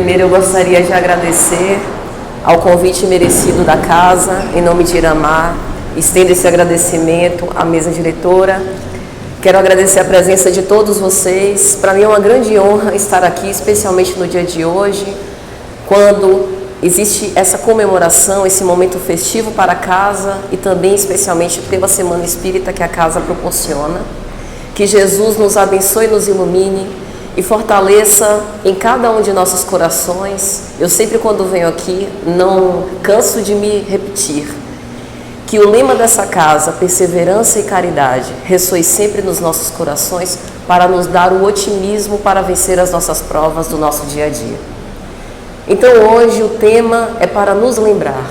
Primeiro eu gostaria de agradecer ao convite merecido da casa, em nome de Iramar. Estendo esse agradecimento à mesa diretora. Quero agradecer a presença de todos vocês. Para mim é uma grande honra estar aqui, especialmente no dia de hoje, quando existe essa comemoração, esse momento festivo para a casa e também especialmente pela Semana Espírita que a casa proporciona. Que Jesus nos abençoe e nos ilumine e fortaleça em cada um de nossos corações. Eu sempre, quando venho aqui, não canso de me repetir que o lema dessa casa, perseverança e caridade, ressoe sempre nos nossos corações para nos dar o otimismo para vencer as nossas provas do nosso dia a dia. Então hoje o tema é para nos lembrar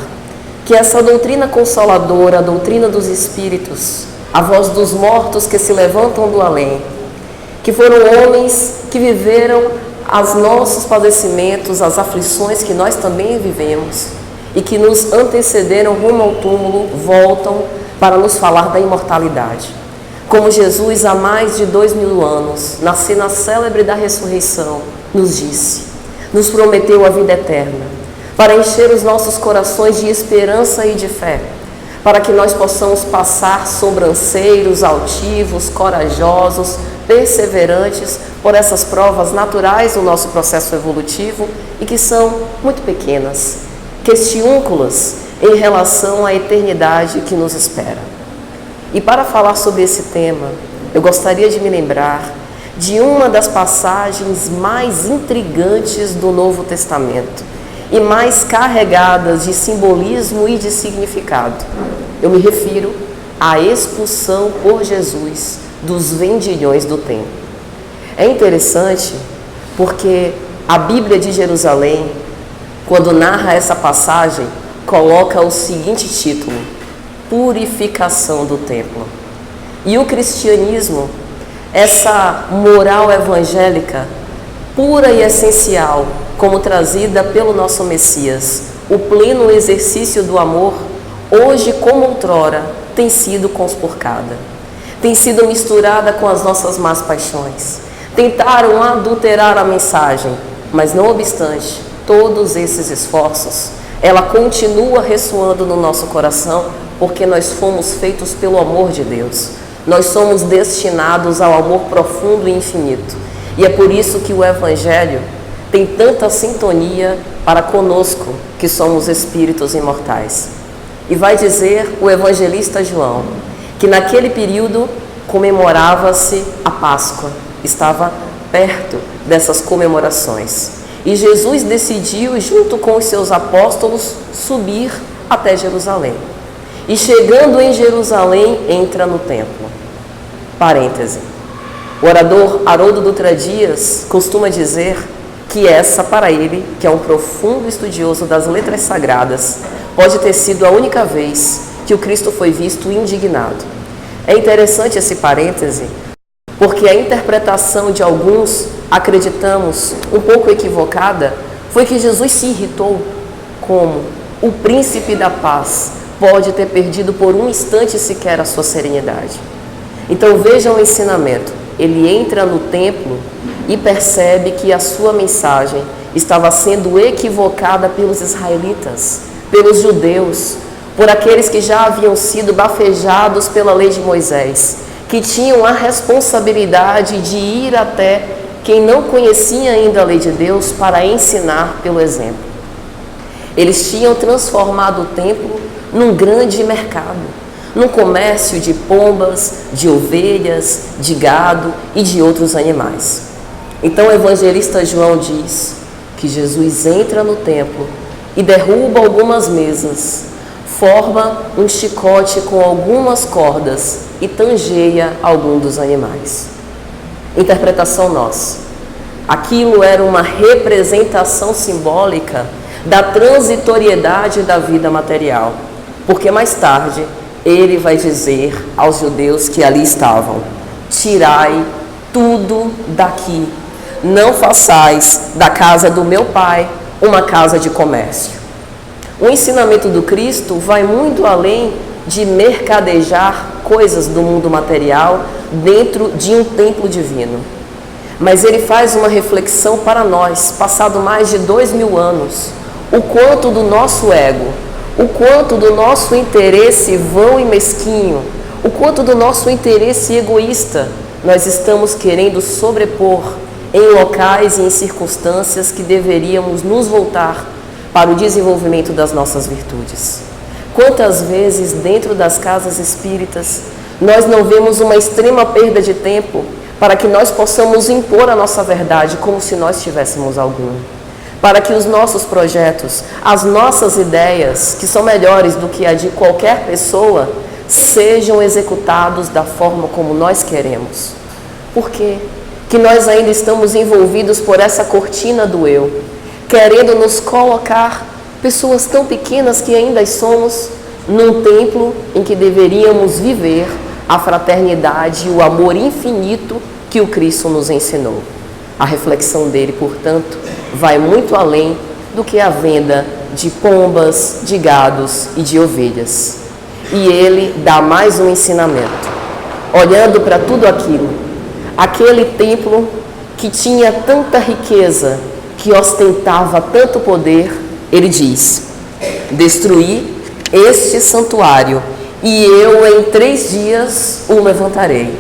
que essa doutrina consoladora, a doutrina dos Espíritos, a voz dos mortos que se levantam do além, que foram homens que viveram os nossos padecimentos, as aflições que nós também vivemos e que nos antecederam rumo ao túmulo, voltam para nos falar da imortalidade. Como Jesus, há mais de 2000 anos, na cena célebre da ressurreição, nos disse, nos prometeu a vida eterna, para encher os nossos corações de esperança e de fé, para que nós possamos passar sobranceiros, altivos, corajosos, perseverantes por essas provas naturais do nosso processo evolutivo e que são muito pequenas, questiúnculas em relação à eternidade que nos espera. E para falar sobre esse tema, eu gostaria de me lembrar de uma das passagens mais intrigantes do Novo Testamento e mais carregadas de simbolismo e de significado. Eu me refiro à expulsão por Jesus dos vendilhões do templo. É interessante porque a Bíblia de Jerusalém, quando narra essa passagem, coloca o seguinte título: Purificação do templo. E o cristianismo, essa moral evangélica pura e essencial, como trazida pelo nosso Messias, o pleno exercício do amor, hoje como outrora, tem sido conspurcada, tem sido misturada com as nossas más paixões. Tentaram adulterar a mensagem, mas não obstante todos esses esforços, ela continua ressoando no nosso coração, porque nós fomos feitos pelo amor de Deus. Nós somos destinados ao amor profundo e infinito. E é por isso que o Evangelho tem tanta sintonia para conosco, que somos espíritos imortais. E vai dizer o evangelista João, que naquele período comemorava-se a Páscoa, estava perto dessas comemorações. E Jesus decidiu, junto com os seus apóstolos, subir até Jerusalém. E chegando em Jerusalém, entra no templo. Parêntese. O orador Haroldo Dutra Dias costuma dizer que essa, para ele, que é um profundo estudioso das letras sagradas, pode ter sido a única vez que o Cristo foi visto indignado. É interessante esse parêntese, porque a interpretação de alguns, acreditamos, um pouco equivocada, foi que Jesus se irritou, como o príncipe da paz pode ter perdido por um instante sequer a sua serenidade. Então vejam o ensinamento. Ele entra no templo e percebe que a sua mensagem estava sendo equivocada pelos israelitas, pelos judeus, por aqueles que já haviam sido bafejados pela lei de Moisés, que tinham a responsabilidade de ir até quem não conhecia ainda a lei de Deus para ensinar pelo exemplo. Eles tinham transformado o templo num grande mercado, num comércio de pombas, de ovelhas, de gado e de outros animais. Então o evangelista João diz que Jesus entra no templo e derruba algumas mesas, forma um chicote com algumas cordas e tangeia algum dos animais. Interpretação nossa. Aquilo era uma representação simbólica da transitoriedade da vida material, porque mais tarde ele vai dizer aos judeus que ali estavam: tirai tudo daqui, não façais da casa do meu pai uma casa de comércio. O ensinamento do Cristo vai muito além de mercadejar coisas do mundo material dentro de um templo divino. Mas ele faz uma reflexão para nós, passado mais de 2000 anos, o quanto do nosso ego, o quanto do nosso interesse vão e mesquinho, o quanto do nosso interesse egoísta nós estamos querendo sobrepor em locais e em circunstâncias que deveríamos nos voltar para o desenvolvimento das nossas virtudes. Quantas vezes dentro das casas espíritas nós não vemos uma extrema perda de tempo para que nós possamos impor a nossa verdade como se nós tivéssemos algum, para que os nossos projetos, as nossas ideias, que são melhores do que a de qualquer pessoa, sejam executados da forma como nós queremos. Por quê? Que nós ainda estamos envolvidos por essa cortina do eu, querendo nos colocar, pessoas tão pequenas que ainda somos, num templo em que deveríamos viver a fraternidade e o amor infinito que o Cristo nos ensinou. A reflexão dele, portanto, vai muito além do que a venda de pombas, de gados e de ovelhas. E ele dá mais um ensinamento. Olhando para tudo aquilo, aquele templo que tinha tanta riqueza, que ostentava tanto poder, ele diz: destruí este santuário e eu em 3 dias o levantarei.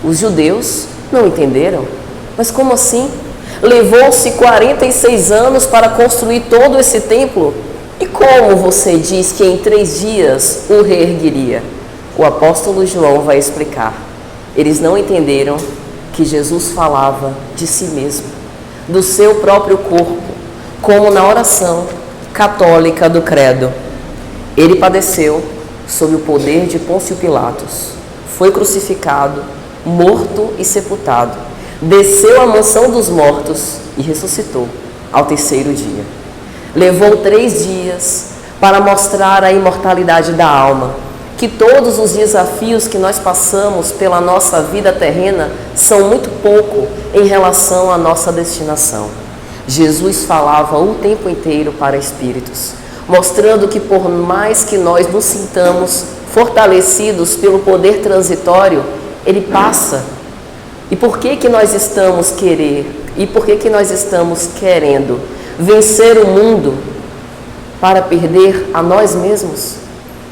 Os judeus não entenderam. Mas como assim? Levou-se 46 anos para construir todo esse templo? E como você diz que em 3 dias o reergueria? O apóstolo João vai explicar. Eles não entenderam que Jesus falava de si mesmo, do seu próprio corpo, como na oração católica do credo. Ele padeceu sob o poder de Pôncio Pilatos, foi crucificado, morto e sepultado, desceu à mansão dos mortos e ressuscitou ao 3º dia. Levou 3 dias para mostrar a imortalidade da alma, que todos os desafios que nós passamos pela nossa vida terrena são muito pouco em relação à nossa destinação. Jesus falava o tempo inteiro para espíritos, mostrando que por mais que nós nos sintamos fortalecidos pelo poder transitório, ele passa. E por que nós estamos querendo vencer o mundo para perder a nós mesmos?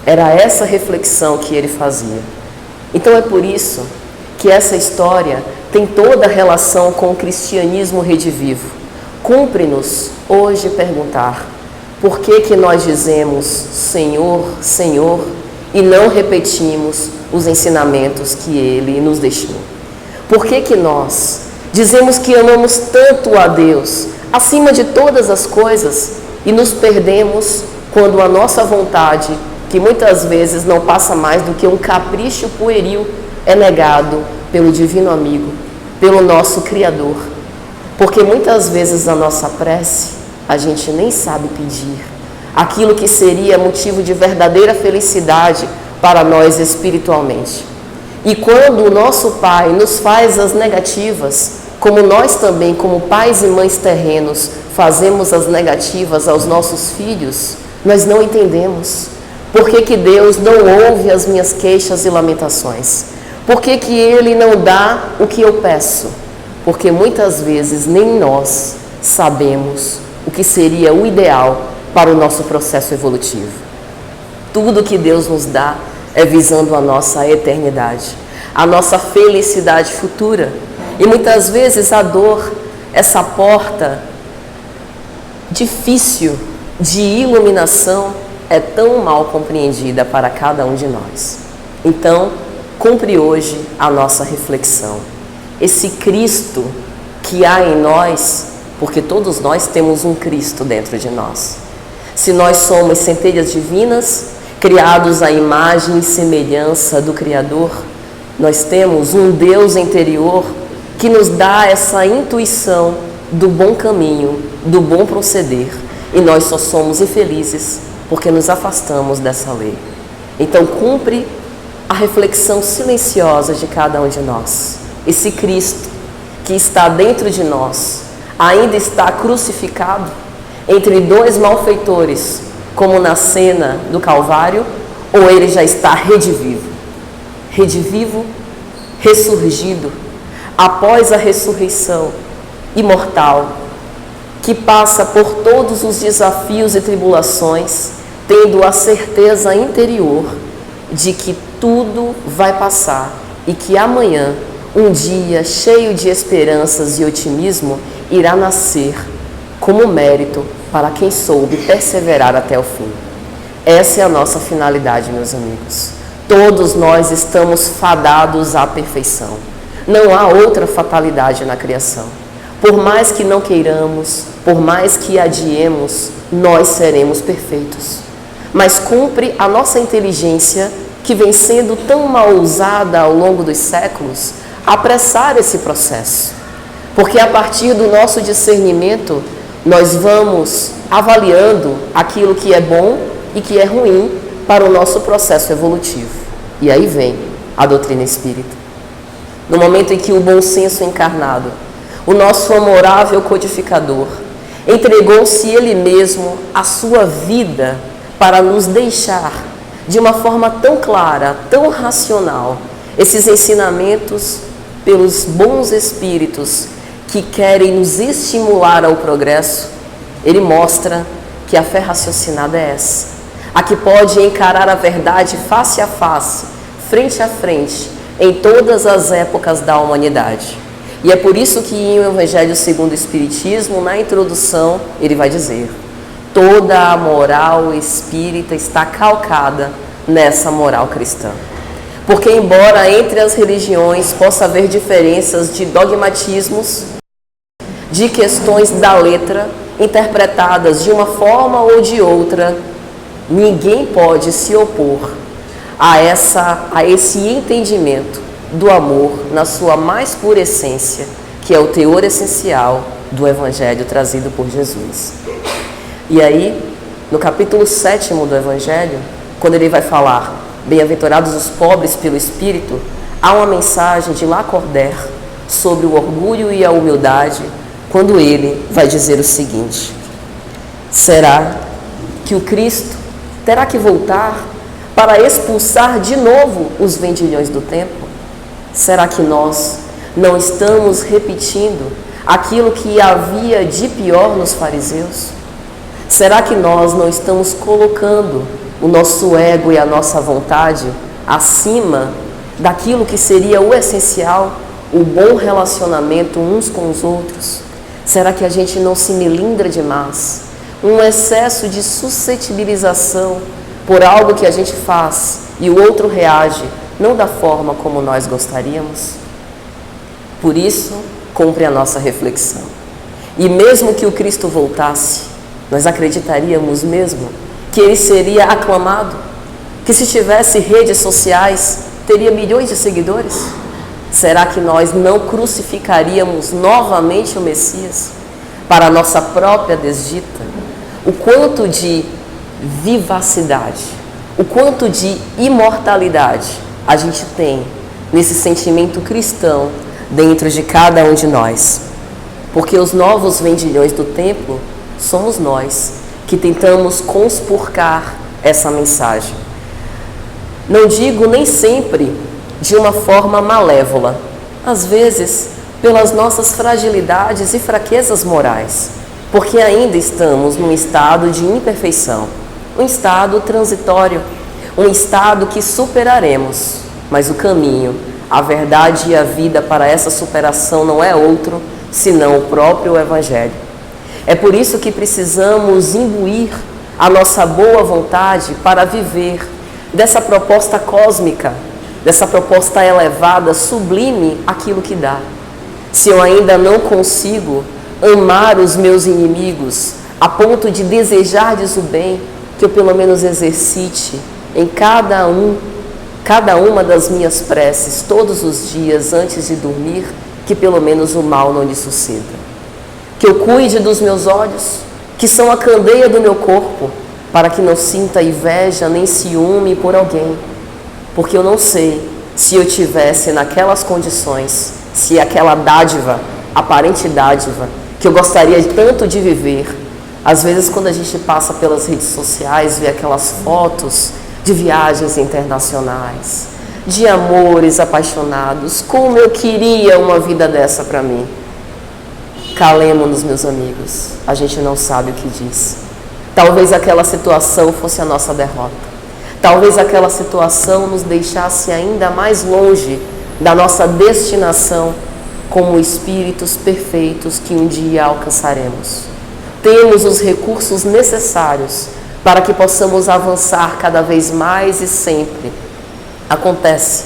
Era essa reflexão que ele fazia. Então é por isso que essa história tem toda a relação com o cristianismo redivivo. Cumpre-nos hoje perguntar: por que nós dizemos Senhor, Senhor e não repetimos os ensinamentos que ele nos deixou? Por que nós dizemos que amamos tanto a Deus, acima de todas as coisas, e nos perdemos quando a nossa vontade, que muitas vezes não passa mais do que um capricho pueril, é negado pelo divino amigo, pelo nosso Criador? Porque muitas vezes na nossa prece, a gente nem sabe pedir aquilo que seria motivo de verdadeira felicidade para nós espiritualmente. E quando o nosso Pai nos faz as negativas, como nós também, como pais e mães terrenos, fazemos as negativas aos nossos filhos, nós não entendemos. Por que Deus não ouve as minhas queixas e lamentações? Por que Ele não dá o que eu peço? Porque muitas vezes nem nós sabemos o que seria o ideal para o nosso processo evolutivo. Tudo que Deus nos dá é visando a nossa eternidade, a nossa felicidade futura. E muitas vezes a dor, essa porta difícil de iluminação, é tão mal compreendida para cada um de nós. Então, cumpre hoje a nossa reflexão. Esse Cristo que há em nós, porque todos nós temos um Cristo dentro de nós. Se nós somos centelhas divinas, criados à imagem e semelhança do Criador, nós temos um Deus interior que nos dá essa intuição do bom caminho, do bom proceder, e nós só somos infelizes porque nos afastamos dessa lei. Então cumpre a reflexão silenciosa de cada um de nós. Esse Cristo que está dentro de nós ainda está crucificado entre 2 malfeitores, como na cena do Calvário, ou ele já está redivivo, ressurgido, após a ressurreição imortal, que passa por todos os desafios e tribulações, tendo a certeza interior de que tudo vai passar e que amanhã, um dia cheio de esperanças e otimismo, irá nascer como mérito para quem soube perseverar até o fim. Essa é a nossa finalidade, meus amigos. Todos nós estamos fadados à perfeição. Não há outra fatalidade na criação. Por mais que não queiramos, por mais que adiemos, nós seremos perfeitos. Mas cumpre a nossa inteligência, que vem sendo tão mal usada ao longo dos séculos, apressar esse processo. Porque a partir do nosso discernimento, nós vamos avaliando aquilo que é bom e que é ruim para o nosso processo evolutivo. E aí vem a doutrina espírita. No momento em que o bom senso encarnado, o nosso amorável codificador, entregou-se ele mesmo a sua vida para nos deixar, de uma forma tão clara, tão racional, esses ensinamentos pelos bons espíritos que querem nos estimular ao progresso, ele mostra que a fé raciocinada é essa, a que pode encarar a verdade face a face, frente a frente, em todas as épocas da humanidade. E é por isso que em O Evangelho segundo o Espiritismo, na introdução, ele vai dizer: toda a moral espírita está calcada nessa moral cristã. Porque embora entre as religiões possa haver diferenças de dogmatismos, de questões da letra, interpretadas de uma forma ou de outra, ninguém pode se opor a esse entendimento do amor na sua mais pura essência, que é o teor essencial do Evangelho trazido por Jesus. E aí, no capítulo 7º do Evangelho, quando ele vai falar bem-aventurados os pobres pelo Espírito, há uma mensagem de Lacordaire sobre o orgulho e a humildade, quando ele vai dizer o seguinte: será que o Cristo terá que voltar para expulsar de novo os vendilhões do tempo? Será que nós não estamos repetindo aquilo que havia de pior nos fariseus? Será que nós não estamos colocando o nosso ego e a nossa vontade acima daquilo que seria o essencial, o bom relacionamento uns com os outros? Será que a gente não se melindra demais? Um excesso de suscetibilização por algo que a gente faz e o outro reage não da forma como nós gostaríamos? Por isso, cumpre a nossa reflexão. E mesmo que o Cristo voltasse, nós acreditaríamos mesmo que ele seria aclamado? Que se tivesse redes sociais, teria milhões de seguidores? Será que nós não crucificaríamos novamente o Messias para a nossa própria desdita? O quanto de vivacidade, o quanto de imortalidade a gente tem nesse sentimento cristão dentro de cada um de nós. Porque os novos vendilhões do templo somos nós que tentamos conspurcar essa mensagem. Não digo nem sempre de uma forma malévola, às vezes pelas nossas fragilidades e fraquezas morais, porque ainda estamos num estado de imperfeição, um estado transitório, um estado que superaremos, mas o caminho, a verdade e a vida para essa superação não é outro senão o próprio Evangelho. É por isso que precisamos imbuir a nossa boa vontade para viver dessa proposta cósmica, dessa proposta elevada, sublime, aquilo que dá. Se eu ainda não consigo amar os meus inimigos a ponto de desejar-lhes o bem, que eu pelo menos exercite em cada uma das minhas preces, todos os dias antes de dormir, que pelo menos o mal não lhe suceda. Que eu cuide dos meus olhos, que são a candeia do meu corpo, para que não sinta inveja nem ciúme por alguém, porque eu não sei se eu tivesse naquelas condições, se aquela dádiva, aparente dádiva, que eu gostaria tanto de viver. Às vezes, quando a gente passa pelas redes sociais, vê aquelas fotos de viagens internacionais, de amores apaixonados. Como eu queria uma vida dessa para mim. Calemo-nos, meus amigos, a gente não sabe o que diz. Talvez aquela situação fosse a nossa derrota. Talvez aquela situação nos deixasse ainda mais longe da nossa destinação como espíritos perfeitos que um dia alcançaremos. Temos os recursos necessários para que possamos avançar cada vez mais e sempre. Acontece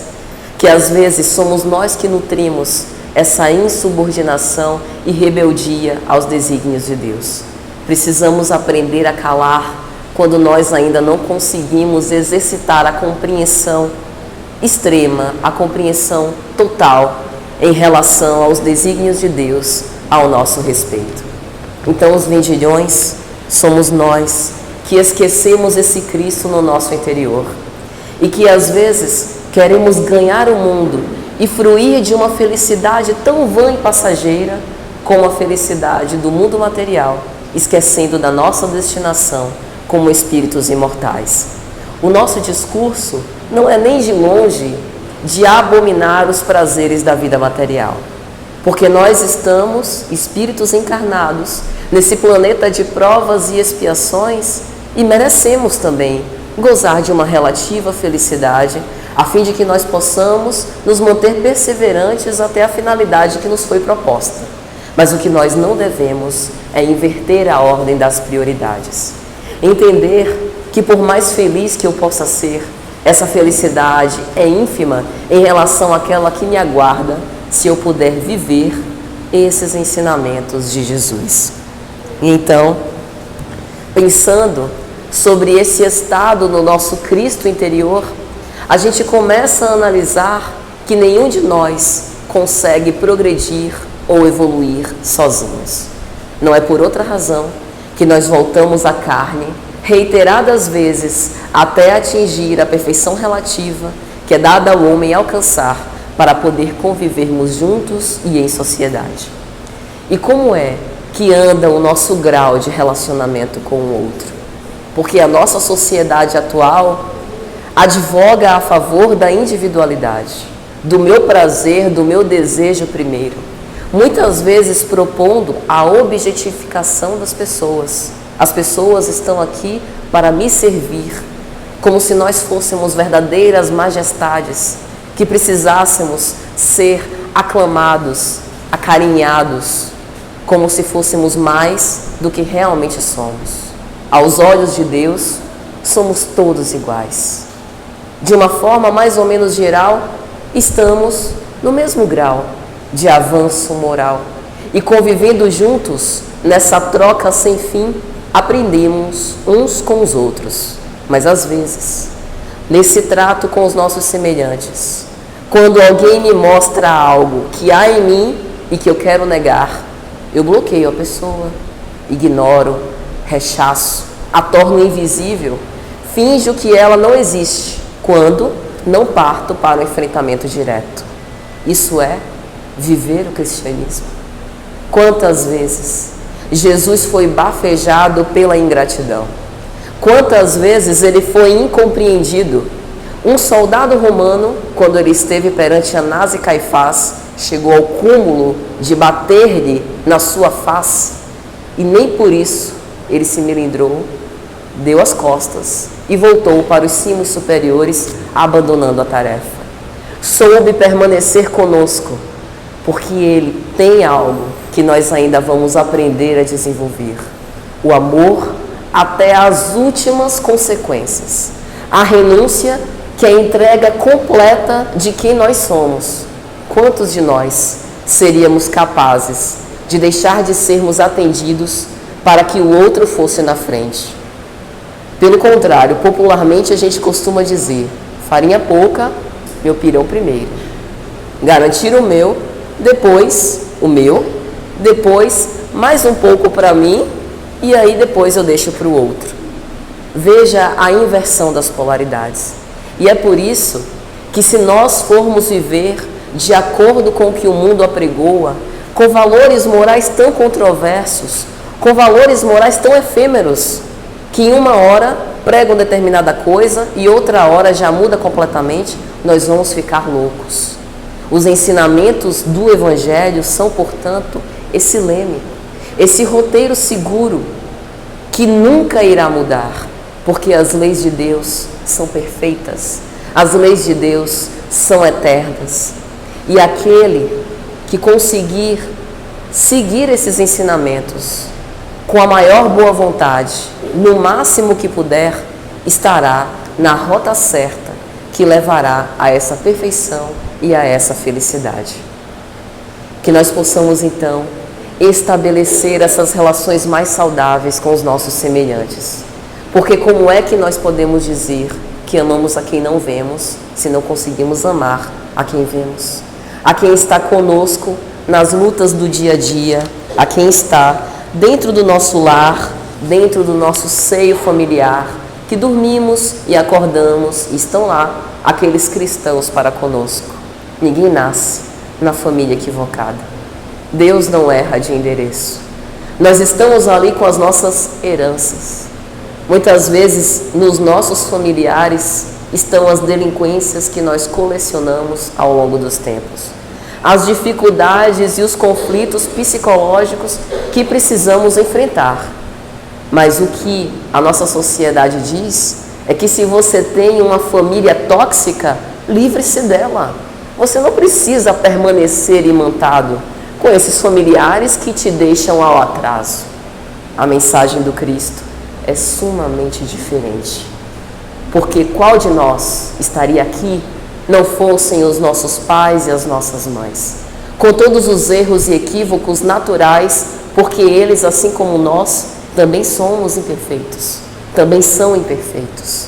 que às vezes somos nós que nutrimos essa insubordinação e rebeldia aos desígnios de Deus. Precisamos aprender a calar quando nós ainda não conseguimos exercitar a compreensão extrema, a compreensão total em relação aos desígnios de Deus ao nosso respeito. Então, os vendilhões somos nós que esquecemos esse Cristo no nosso interior e que às vezes queremos ganhar o mundo e fruir de uma felicidade tão vã e passageira como a felicidade do mundo material, esquecendo da nossa destinação como espíritos imortais. O nosso discurso não é nem de longe de abominar os prazeres da vida material, porque nós estamos, espíritos encarnados, nesse planeta de provas e expiações e merecemos também gozar de uma relativa felicidade, a fim de que nós possamos nos manter perseverantes até a finalidade que nos foi proposta. Mas o que nós não devemos é inverter a ordem das prioridades. Entender que por mais feliz que eu possa ser, essa felicidade é ínfima em relação àquela que me aguarda se eu puder viver esses ensinamentos de Jesus. E então, pensando sobre esse estado no nosso Cristo interior, a gente começa a analisar que nenhum de nós consegue progredir ou evoluir sozinhos. Não é por outra razão que nós voltamos à carne reiteradas vezes até atingir a perfeição relativa que é dada ao homem alcançar para poder convivermos juntos e em sociedade. E como é que anda o nosso grau de relacionamento com o outro? Porque a nossa sociedade atual advoga a favor da individualidade, do meu prazer, do meu desejo primeiro, muitas vezes propondo a objetificação das pessoas. As pessoas estão aqui para me servir, como se nós fôssemos verdadeiras majestades, que precisássemos ser aclamados, acarinhados, como se fôssemos mais do que realmente somos. Aos olhos de Deus, somos todos iguais. De uma forma mais ou menos geral, estamos no mesmo grau de avanço moral. E convivendo juntos, nessa troca sem fim, aprendemos uns com os outros. Mas às vezes, nesse trato com os nossos semelhantes, quando alguém me mostra algo que há em mim e que eu quero negar, eu bloqueio a pessoa, ignoro, rechaço, a torno invisível, finjo que ela não existe, quando não parto para o enfrentamento direto. Isso é viver o cristianismo. Quantas vezes Jesus foi bafejado pela ingratidão? Quantas vezes ele foi incompreendido? Um soldado romano, quando ele esteve perante Anás e Caifás, chegou ao cúmulo de bater-lhe na sua face, e nem por isso ele se melindrou, deu as costas e voltou para os cimos superiores, abandonando a tarefa. Soube permanecer conosco, porque ele tem algo que nós ainda vamos aprender a desenvolver: o amor até as últimas consequências, a renúncia, que é a entrega completa de quem nós somos. Quantos de nós seríamos capazes de deixar de sermos atendidos para que o outro fosse na frente? Pelo contrário, popularmente a gente costuma dizer: farinha pouca, meu pirão primeiro. Garantir o meu, depois o meu, depois mais um pouco para mim, e aí depois eu deixo para o outro. Veja a inversão das polaridades. E é por isso que, se nós formos viver de acordo com o que o mundo apregoa, com valores morais tão controversos, com valores morais tão efêmeros, que em uma hora pregam determinada coisa e outra hora já muda completamente, nós vamos ficar loucos. Os ensinamentos do Evangelho são, portanto, esse leme, esse roteiro seguro que nunca irá mudar, porque as leis de Deus são perfeitas, as leis de Deus são eternas. E aquele que conseguir seguir esses ensinamentos com a maior boa vontade, no máximo que puder, estará na rota certa que levará a essa perfeição e a essa felicidade. Que nós possamos então estabelecer essas relações mais saudáveis com os nossos semelhantes. Porque como é que nós podemos dizer que amamos a quem não vemos, se não conseguimos amar a quem vemos? A quem está conosco nas lutas do dia a dia, a quem está dentro do nosso lar, dentro do nosso seio familiar, que dormimos e acordamos e estão lá aqueles cristãos para conosco. Ninguém nasce na família equivocada. Deus não erra de endereço. Nós estamos ali com as nossas heranças. Muitas vezes nos nossos familiares estão as delinquências que nós colecionamos ao longo dos tempos. As dificuldades e os conflitos psicológicos que precisamos enfrentar. Mas o que a nossa sociedade diz é que se você tem uma família tóxica, livre-se dela. Você não precisa permanecer imantado com esses familiares que te deixam ao atraso. A mensagem do Cristo é sumamente diferente. Porque qual de nós estaria aqui não fossem os nossos pais e as nossas mães? Com todos os erros e equívocos naturais, porque eles, assim como nós, também somos imperfeitos, também são imperfeitos.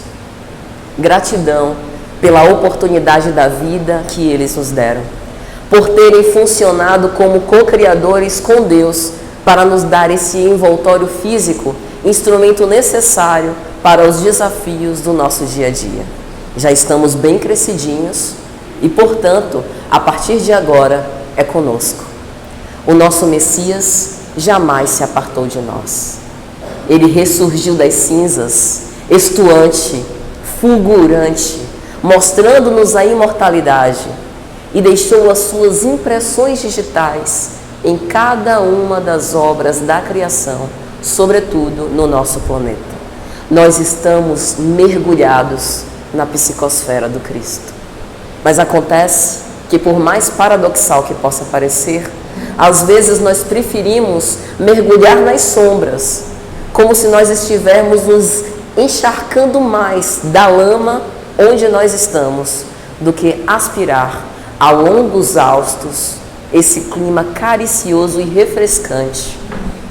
Gratidão pela oportunidade da vida que eles nos deram, por terem funcionado como co-criadores com Deus para nos dar esse envoltório físico, instrumento necessário para os desafios do nosso dia a dia. Já estamos bem crescidinhos e, portanto, a partir de agora é conosco. O nosso Messias jamais se apartou de nós. Ele ressurgiu das cinzas, estuante, fulgurante, mostrando-nos a imortalidade e deixou as suas impressões digitais em cada uma das obras da criação, sobretudo no nosso planeta. Nós estamos mergulhados na psicosfera do Cristo. Mas acontece que, por mais paradoxal que possa parecer, às vezes nós preferimos mergulhar nas sombras, como se nós estivermos nos encharcando mais da lama onde nós estamos, do que aspirar a longos haustos esse clima caricioso e refrescante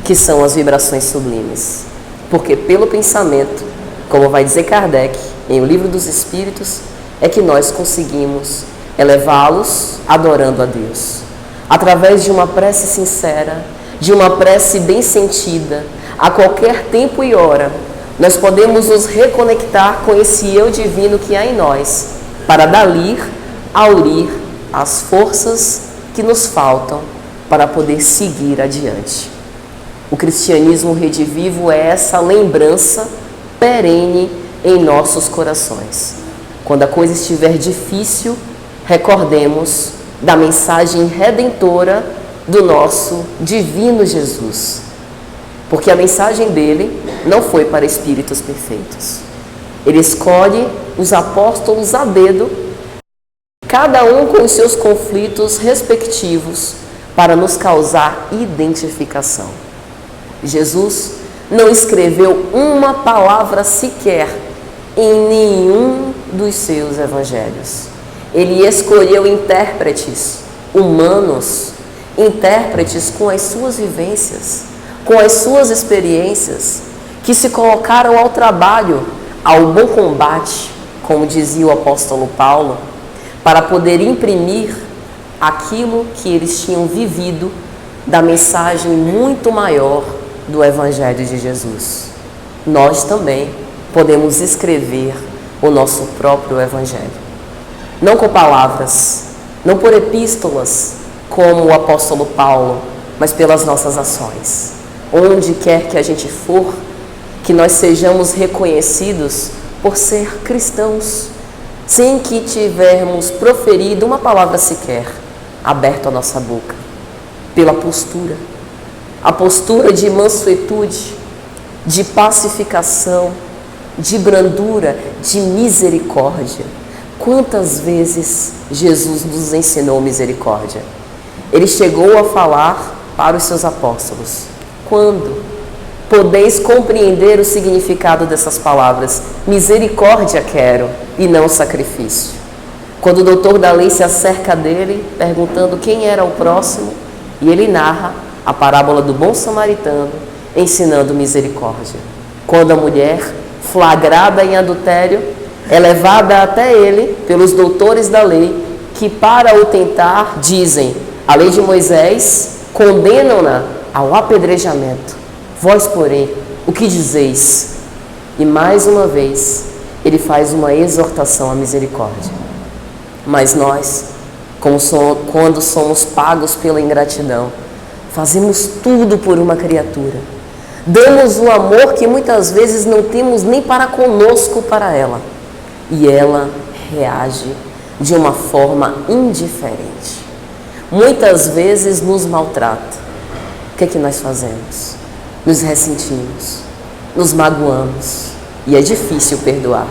que são as vibrações sublimes. Porque pelo pensamento, como vai dizer Kardec em O Livro dos Espíritos, é que nós conseguimos elevá-los adorando a Deus. Através de uma prece sincera, de uma prece bem sentida, a qualquer tempo e hora, nós podemos nos reconectar com esse eu divino que há em nós, para dali aurir as forças que nos faltam para poder seguir adiante. O cristianismo redivivo é essa lembrança perene em nossos corações. Quando a coisa estiver difícil, recordemos da mensagem redentora do nosso divino Jesus. Porque a mensagem dele não foi para espíritos perfeitos. Ele escolhe os apóstolos a dedo, cada um com os seus conflitos respectivos, para nos causar identificação. Jesus não escreveu uma palavra sequer em nenhum dos seus evangelhos. Ele escolheu intérpretes humanos, intérpretes com as suas vivências, com as suas experiências, que se colocaram ao trabalho, ao bom combate, como dizia o apóstolo Paulo, para poder imprimir aquilo que eles tinham vivido da mensagem muito maior do Evangelho de Jesus. Nós também podemos escrever o nosso próprio Evangelho. Não com palavras, não por epístolas, como o apóstolo Paulo, mas pelas nossas ações. Onde quer que a gente for, que nós sejamos reconhecidos por ser cristãos, sem que tivermos proferido uma palavra sequer, aberto a nossa boca, pela postura, a postura de mansuetude, de pacificação, de brandura, de misericórdia. Quantas vezes Jesus nos ensinou misericórdia? Ele chegou a falar para os seus apóstolos: quando podeis compreender o significado dessas palavras? Misericórdia quero e não sacrifício. Quando o doutor da lei se acerca dele, perguntando quem era o próximo, e ele narra a parábola do bom samaritano, ensinando misericórdia. Quando a mulher, flagrada em adultério, é levada até ele pelos doutores da lei, que para o tentar dizem: a lei de Moisés condenam-na ao apedrejamento. Vós, porém, o que dizeis? E mais uma vez, ele faz uma exortação à misericórdia. Mas nós, quando somos pagos pela ingratidão, fazemos tudo por uma criatura. Damos um amor que muitas vezes não temos nem para conosco, para ela. E ela reage de uma forma indiferente. Muitas vezes nos maltrata. O que é que nós fazemos? Nos ressentimos, nos magoamos, e é difícil perdoar.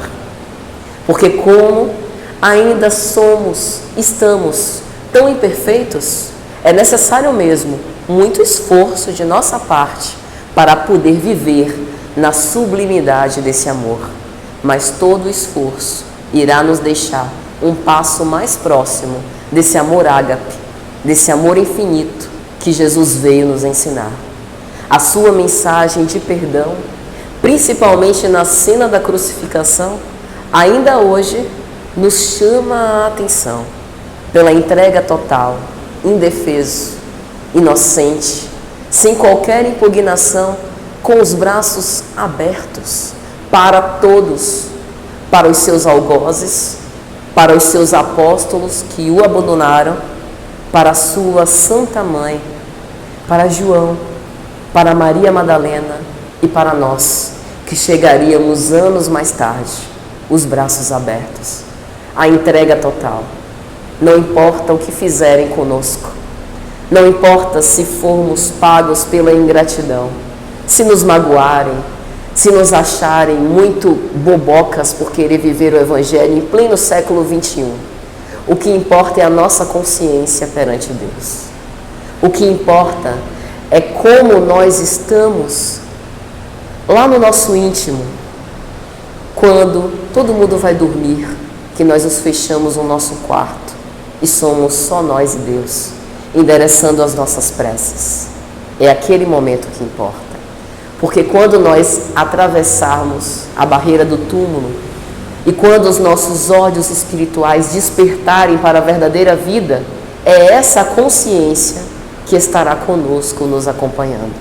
Porque como ainda estamos tão imperfeitos, é necessário mesmo muito esforço de nossa parte para poder viver na sublimidade desse amor. Mas todo esforço irá nos deixar um passo mais próximo desse amor ágape, desse amor infinito que Jesus veio nos ensinar. A sua mensagem de perdão, principalmente na cena da crucificação, ainda hoje nos chama a atenção pela entrega total, indefeso, inocente, sem qualquer impugnação, com os braços abertos para todos, para os seus algozes, para os seus apóstolos que o abandonaram, para a sua Santa Mãe, para João, para Maria Madalena e para nós, que chegaríamos anos mais tarde, os braços abertos, a entrega total. Não importa o que fizerem conosco, não importa se formos pagos pela ingratidão, se nos magoarem, se nos acharem muito bobocas por querer viver o Evangelho em pleno século XXI. O que importa é a nossa consciência perante Deus. O que importa é como nós estamos lá no nosso íntimo, quando todo mundo vai dormir, que nós nos fechamos no nosso quarto e somos só nós e Deus, endereçando as nossas preces. É aquele momento que importa. Porque quando nós atravessarmos a barreira do túmulo e quando os nossos ódios espirituais despertarem para a verdadeira vida, é essa consciência que estará conosco, nos acompanhando.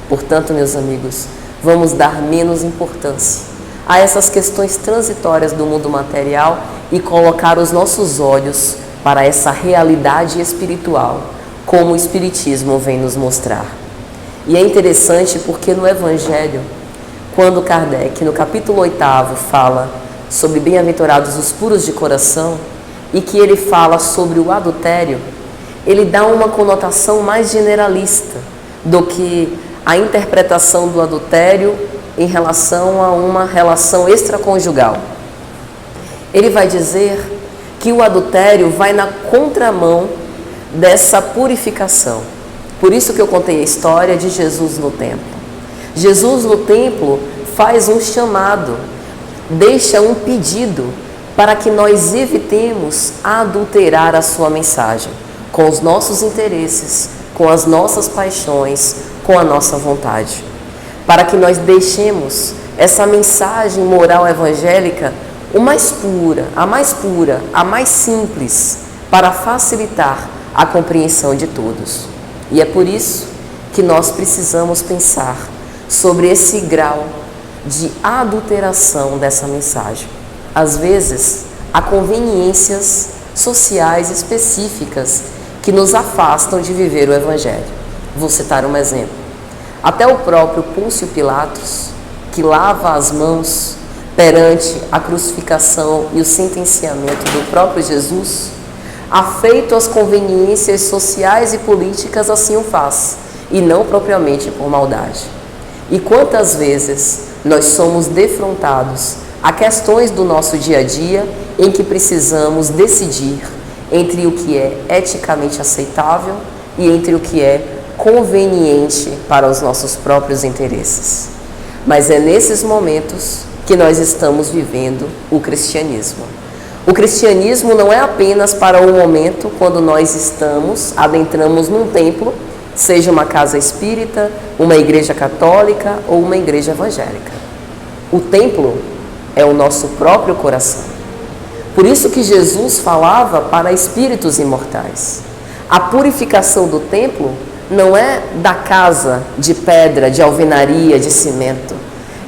Portanto, meus amigos, vamos dar menos importância a essas questões transitórias do mundo material e colocar os nossos olhos para essa realidade espiritual, como o Espiritismo vem nos mostrar. E é interessante porque no Evangelho, quando Kardec, no capítulo 8, fala sobre bem-aventurados os puros de coração, e que ele fala sobre o adultério, ele dá uma conotação mais generalista do que a interpretação do adultério em relação a uma relação extraconjugal. Ele vai dizer que o adultério vai na contramão dessa purificação. Por isso que eu contei a história de Jesus no templo. Jesus no templo faz um chamado, deixa um pedido para que nós evitemos adulterar a sua mensagem com os nossos interesses, com as nossas paixões, com a nossa vontade. Para que nós deixemos essa mensagem moral evangélica a mais pura, a mais simples, para facilitar a compreensão de todos. E é por isso que nós precisamos pensar sobre esse grau de adulteração dessa mensagem. Às vezes, há conveniências sociais específicas que nos afastam de viver o Evangelho. Vou citar um exemplo. Até o próprio Pôncio Pilatos, que lava as mãos perante a crucificação e o sentenciamento do próprio Jesus, afeito às conveniências sociais e políticas, assim o faz, e não propriamente por maldade. E quantas vezes nós somos defrontados a questões do nosso dia a dia em que precisamos decidir entre o que é eticamente aceitável e entre o que é conveniente para os nossos próprios interesses. Mas é nesses momentos que nós estamos vivendo o cristianismo. O cristianismo não é apenas para o momento quando nós adentramos num templo, seja uma casa espírita, uma igreja católica ou uma igreja evangélica. O templo é o nosso próprio coração. Por isso que Jesus falava para espíritos imortais. A purificação do templo não é da casa de pedra, de alvenaria, de cimento.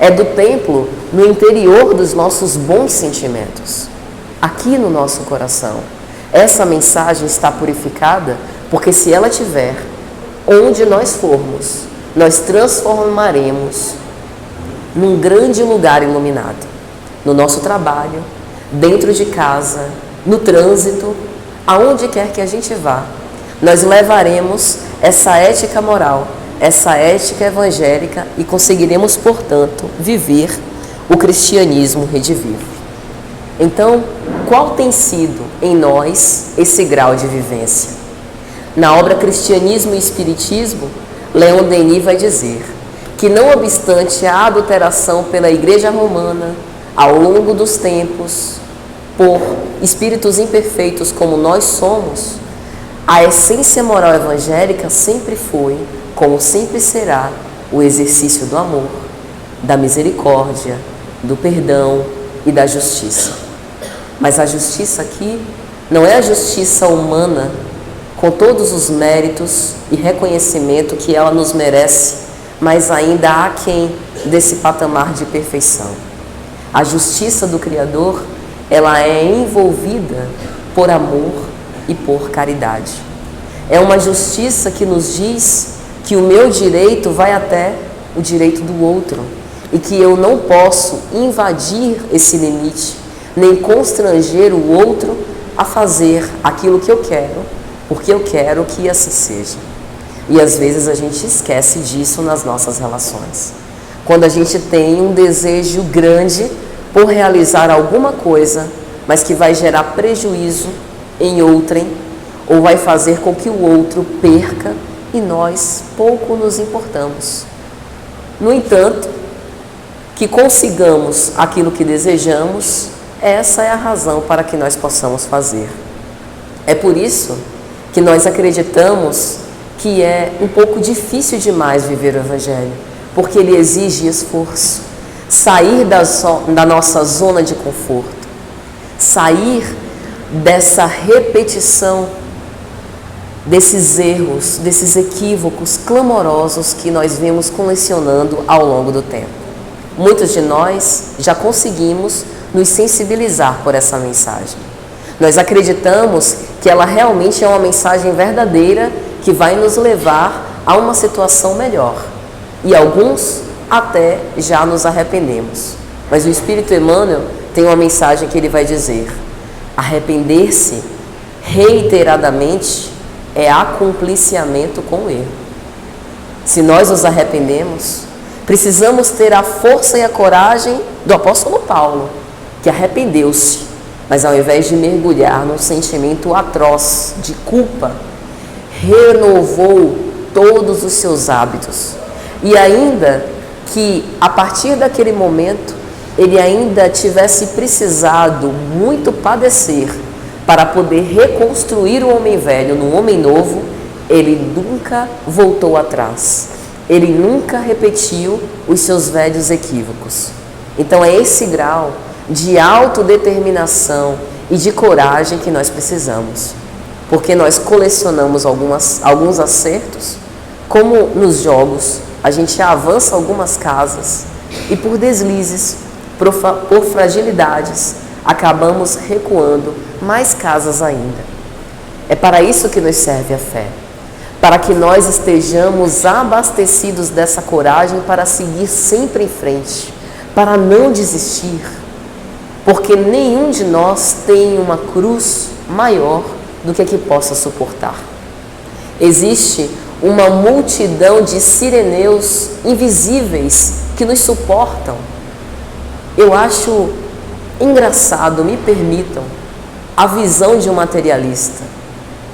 É do templo no interior dos nossos bons sentimentos. Aqui no nosso coração. Essa mensagem está purificada porque se ela tiver, onde nós formos, nós transformaremos num grande lugar iluminado. No nosso trabalho, dentro de casa, no trânsito, aonde quer que a gente vá, nós levaremos essa ética moral, essa ética evangélica e conseguiremos, portanto, viver o cristianismo redivivo. Então, qual tem sido em nós esse grau de vivência? Na obra Cristianismo e Espiritismo, Leon Denis vai dizer que, não obstante a adulteração pela Igreja Romana ao longo dos tempos, por espíritos imperfeitos como nós somos, a essência moral evangélica sempre foi, como sempre será, o exercício do amor, da misericórdia, do perdão e da justiça. Mas a justiça aqui não é a justiça humana, com todos os méritos e reconhecimento que ela nos merece, mas ainda há aquém desse patamar de perfeição. A justiça do Criador, ela é envolvida por amor e por caridade. É uma justiça que nos diz que o meu direito vai até o direito do outro e que eu não posso invadir esse limite, nem constranger o outro a fazer aquilo que eu quero, porque eu quero que assim seja. E às vezes a gente esquece disso nas nossas relações. Quando a gente tem um desejo grande por realizar alguma coisa, mas que vai gerar prejuízo em outrem, ou vai fazer com que o outro perca, e nós pouco nos importamos. No entanto, que consigamos aquilo que desejamos, essa é a razão para que nós possamos fazer. É por isso que nós acreditamos que é um pouco difícil demais viver o Evangelho, porque ele exige esforço, sair da nossa zona de conforto, sair dessa repetição desses erros, desses equívocos clamorosos que nós vemos colecionando ao longo do tempo. Muitos de nós já conseguimos nos sensibilizar por essa mensagem. Nós acreditamos que ela realmente é uma mensagem verdadeira que vai nos levar a uma situação melhor. E alguns até já nos arrependemos. Mas o Espírito Emmanuel tem uma mensagem que ele vai dizer: arrepender-se reiteradamente é acompliciamento com o erro. Se nós nos arrependemos, precisamos ter a força e a coragem do apóstolo Paulo, que arrependeu-se, mas ao invés de mergulhar num sentimento atroz de culpa, renovou todos os seus hábitos. E ainda que a partir daquele momento ele ainda tivesse precisado muito padecer para poder reconstruir o homem velho no homem novo, ele nunca voltou atrás. Ele nunca repetiu os seus velhos equívocos. Então é esse grau de autodeterminação e de coragem que nós precisamos. Porque nós colecionamos alguns acertos, como nos jogos, a gente avança algumas casas e por deslizes, por fragilidades, acabamos recuando mais casas ainda. É para isso que nos serve a fé, para que nós estejamos abastecidos dessa coragem para seguir sempre em frente, para não desistir, porque nenhum de nós tem uma cruz maior do que possa suportar. Existe uma multidão de sireneus invisíveis que nos suportam. Eu acho engraçado, me permitam, a visão de um materialista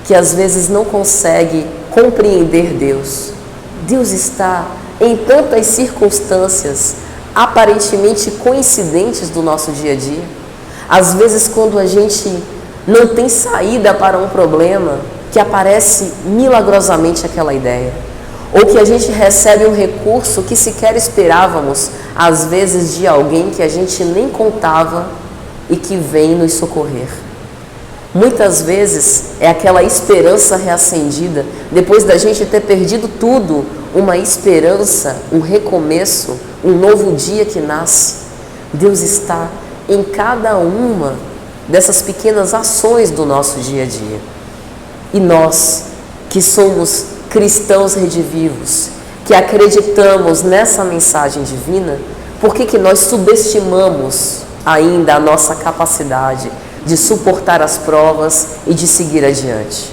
que às vezes não consegue compreender Deus. Deus está em tantas circunstâncias aparentemente coincidentes do nosso dia a dia. Às vezes, quando a gente não tem saída para um problema, que aparece milagrosamente aquela ideia, ou que a gente recebe um recurso que sequer esperávamos, às vezes de alguém que a gente nem contava e que vem nos socorrer. Muitas vezes é aquela esperança reacendida, depois da gente ter perdido tudo, uma esperança, um recomeço, um novo dia que nasce. Deus está em cada uma dessas pequenas ações do nosso dia a dia. E nós, que somos cristãos redivivos, que acreditamos nessa mensagem divina, por que nós subestimamos ainda a nossa capacidade de suportar as provas e de seguir adiante?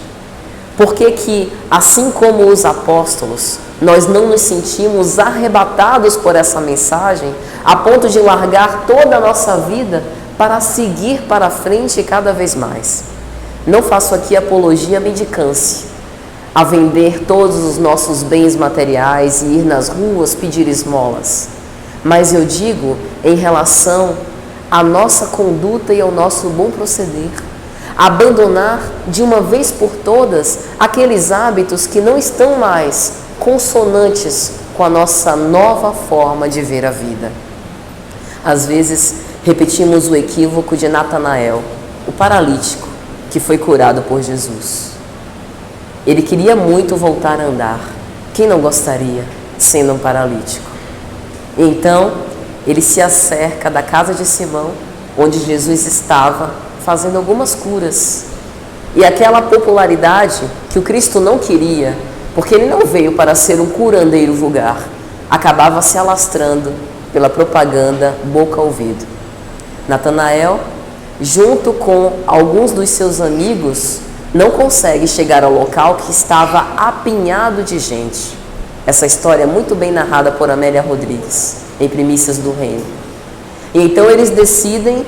Por que, assim como os apóstolos, nós não nos sentimos arrebatados por essa mensagem a ponto de largar toda a nossa vida para seguir para frente cada vez mais? Não faço aqui apologia à mendicância, a vender todos os nossos bens materiais e ir nas ruas pedir esmolas. Mas eu digo em relação à nossa conduta e ao nosso bom proceder. Abandonar de uma vez por todas aqueles hábitos que não estão mais consonantes com a nossa nova forma de ver a vida. Às vezes repetimos o equívoco de Natanael, o paralítico que foi curado por Jesus. Ele queria muito voltar a andar. Quem não gostaria, sendo um paralítico? Então, ele se acerca da casa de Simão, onde Jesus estava, fazendo algumas curas. E aquela popularidade que o Cristo não queria, porque ele não veio para ser um curandeiro vulgar, acabava se alastrando pela propaganda boca a ouvido. Natanael, junto com alguns dos seus amigos, não consegue chegar ao local que estava apinhado de gente. Essa história é muito bem narrada por Amélia Rodrigues, em Primícias do Reino. E então eles decidem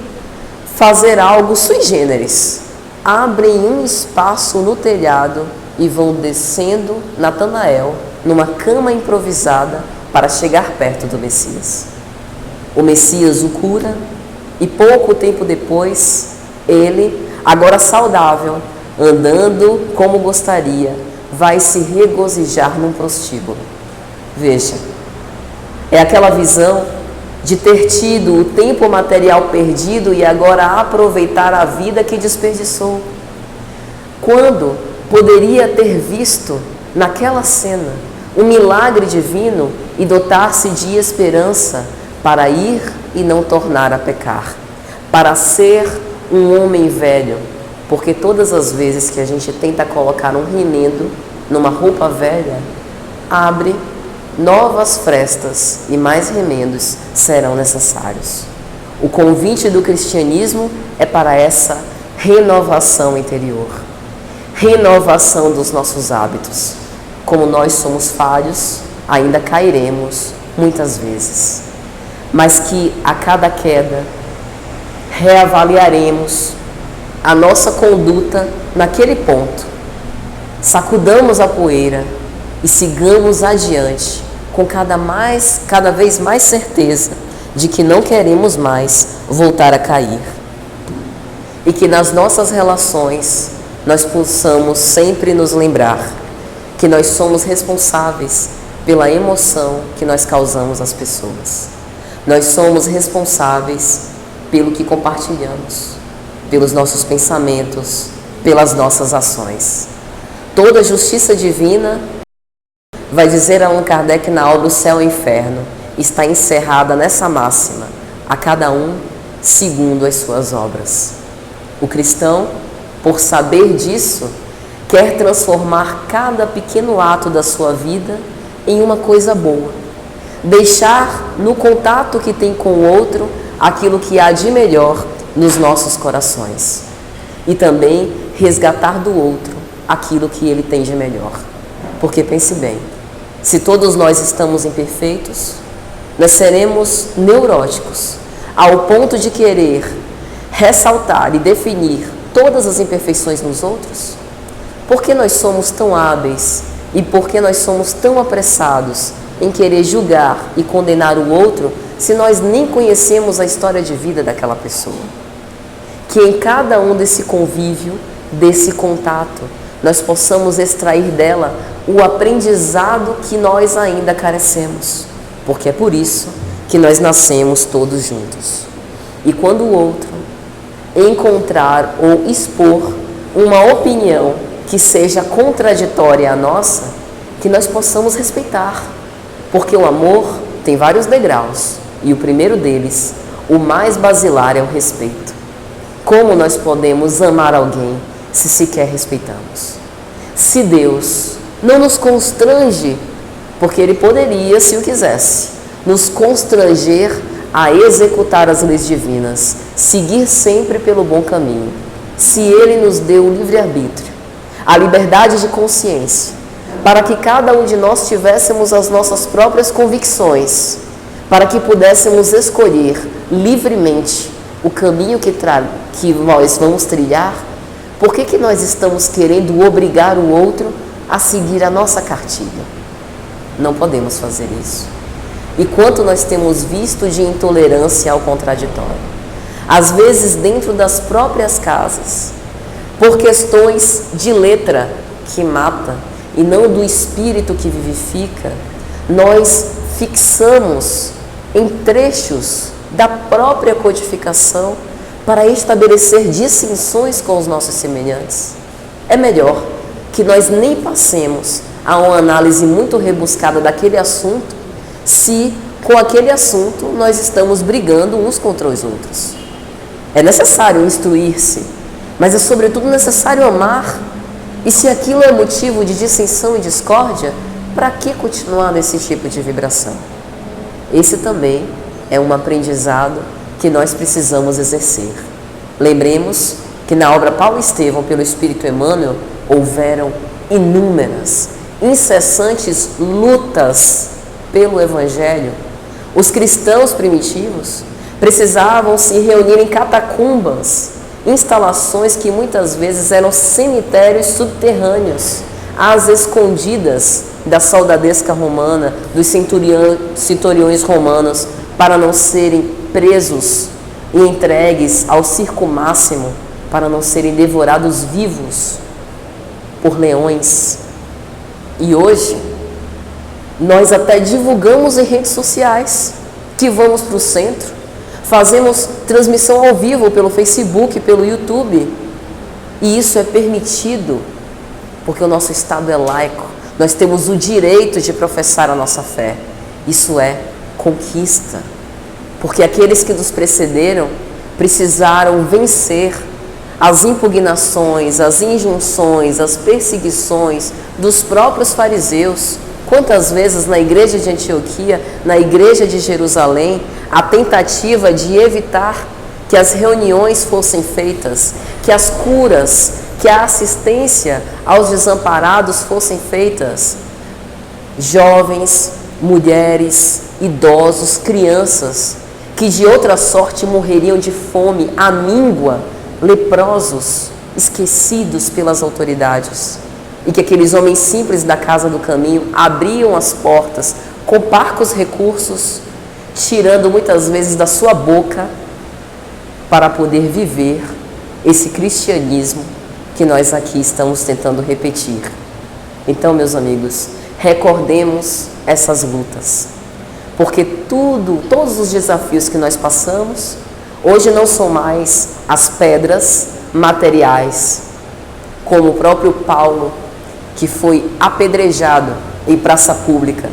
fazer algo sui generis. Abrem um espaço no telhado e vão descendo Natanael numa cama improvisada para chegar perto do Messias. O Messias o cura e pouco tempo depois, ele, agora saudável, andando como gostaria, vai se regozijar num prostíbulo. Veja, é aquela visão de ter tido o tempo material perdido e agora aproveitar a vida que desperdiçou. Quando poderia ter visto naquela cena um milagre divino e dotar-se de esperança para ir e não tornar a pecar, para ser um homem velho, porque todas as vezes que a gente tenta colocar um remendo numa roupa velha, abre novas frestas e mais remendos serão necessários. O convite do cristianismo é para essa renovação interior, renovação dos nossos hábitos. Como nós somos falhos, ainda cairemos muitas vezes, mas que a cada queda reavaliaremos a nossa conduta naquele ponto, sacudamos a poeira e sigamos adiante com cada vez mais certeza de que não queremos mais voltar a cair. E que nas nossas relações nós possamos sempre nos lembrar que nós somos responsáveis pela emoção que nós causamos às pessoas. Nós somos responsáveis pelo que compartilhamos, pelos nossos pensamentos, pelas nossas ações. Toda a justiça divina, vai dizer Allan Kardec na obra O Céu e o Inferno, está encerrada nessa máxima: a cada um segundo as suas obras. O cristão, por saber disso, quer transformar cada pequeno ato da sua vida em uma coisa boa. Deixar no contato que tem com o outro aquilo que há de melhor nos nossos corações. E também resgatar do outro aquilo que ele tem de melhor. Porque pense bem, se todos nós estamos imperfeitos, nós seremos neuróticos ao ponto de querer ressaltar e definir todas as imperfeições nos outros? Por que nós somos tão hábeis e por que nós somos tão apressados em querer julgar e condenar o outro se nós nem conhecemos a história de vida daquela pessoa? Que em cada um desse convívio, desse contato, nós possamos extrair dela o aprendizado que nós ainda carecemos, porque é por isso que nós nascemos todos juntos. E quando o outro encontrar ou expor uma opinião que seja contraditória à nossa, que nós possamos respeitar, porque o amor tem vários degraus e o primeiro deles, o mais basilar, é o respeito. Como nós podemos amar alguém se sequer respeitamos? Se Deus não nos constrange, porque Ele poderia, se o quisesse, nos constranger a executar as leis divinas, seguir sempre pelo bom caminho, se Ele nos deu o livre-arbítrio, a liberdade de consciência, para que cada um de nós tivéssemos as nossas próprias convicções, para que pudéssemos escolher livremente o caminho que nós vamos trilhar, por que nós estamos querendo obrigar o outro a seguir a nossa cartilha? Não podemos fazer isso. E quanto nós temos visto de intolerância ao contraditório? Às vezes dentro das próprias casas, por questões de letra que mata e não do espírito que vivifica, nós fixamos em trechos da própria codificação para estabelecer distinções com os nossos semelhantes. É melhor que nós nem passemos a uma análise muito rebuscada daquele assunto, se com aquele assunto nós estamos brigando uns contra os outros. É necessário instruir-se, mas é sobretudo necessário amar. E se aquilo é motivo de dissensão e discórdia, para que continuar nesse tipo de vibração? Esse também é um aprendizado que nós precisamos exercer. Lembremos que na obra Paulo e Estevão, pelo Espírito Emmanuel, houveram inúmeras, incessantes lutas pelo Evangelho. Os cristãos primitivos precisavam se reunir em catacumbas, instalações que muitas vezes eram cemitérios subterrâneos, às escondidas da soldadesca romana, dos centuriões romanos, para não serem presos e entregues ao circo máximo, para não serem devorados vivos por leões. E hoje, nós até divulgamos em redes sociais que vamos para o centro, fazemos transmissão ao vivo pelo Facebook, pelo YouTube, e isso é permitido, porque o nosso Estado é laico, nós temos o direito de professar a nossa fé. Isso é conquista, porque aqueles que nos precederam precisaram vencer as impugnações, as injunções, as perseguições dos próprios fariseus. Quantas vezes na igreja de Antioquia, na igreja de Jerusalém, a tentativa de evitar que as reuniões fossem feitas, que as curas, que a assistência aos desamparados fossem feitas. Jovens, mulheres, idosos, crianças, que de outra sorte morreriam de fome, à míngua, leprosos, esquecidos pelas autoridades. E que aqueles homens simples da Casa do Caminho abriam as portas com parcos recursos, tirando muitas vezes da sua boca para poder viver esse cristianismo que nós aqui estamos tentando repetir. Então, meus amigos, recordemos essas lutas, porque todos os desafios que nós passamos, hoje não são mais as pedras materiais, como o próprio Paulo, que foi apedrejado em praça pública.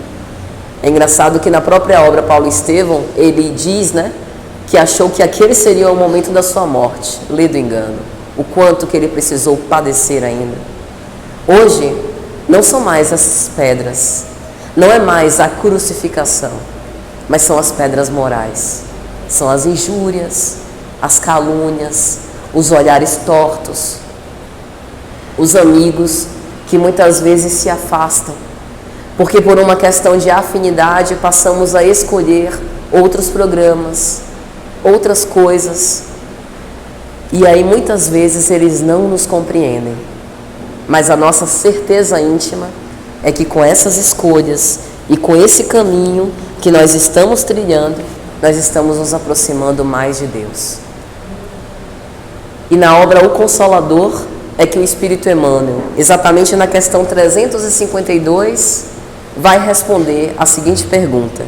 É engraçado que na própria obra Paulo e Estevão, ele diz, que achou que aquele seria o momento da sua morte. Lê do engano, o quanto que ele precisou padecer ainda. Hoje, não são mais essas pedras, não é mais a crucificação, mas são as pedras morais, são as injúrias, as calúnias, os olhares tortos, os amigos que muitas vezes se afastam, porque por uma questão de afinidade passamos a escolher outros programas, outras coisas, e aí muitas vezes eles não nos compreendem. Mas a nossa certeza íntima é que com essas escolhas e com esse caminho que nós estamos trilhando, nós estamos nos aproximando mais de Deus. E na obra O Consolador é que o Espírito Emmanuel, exatamente na questão 352, vai responder a seguinte pergunta: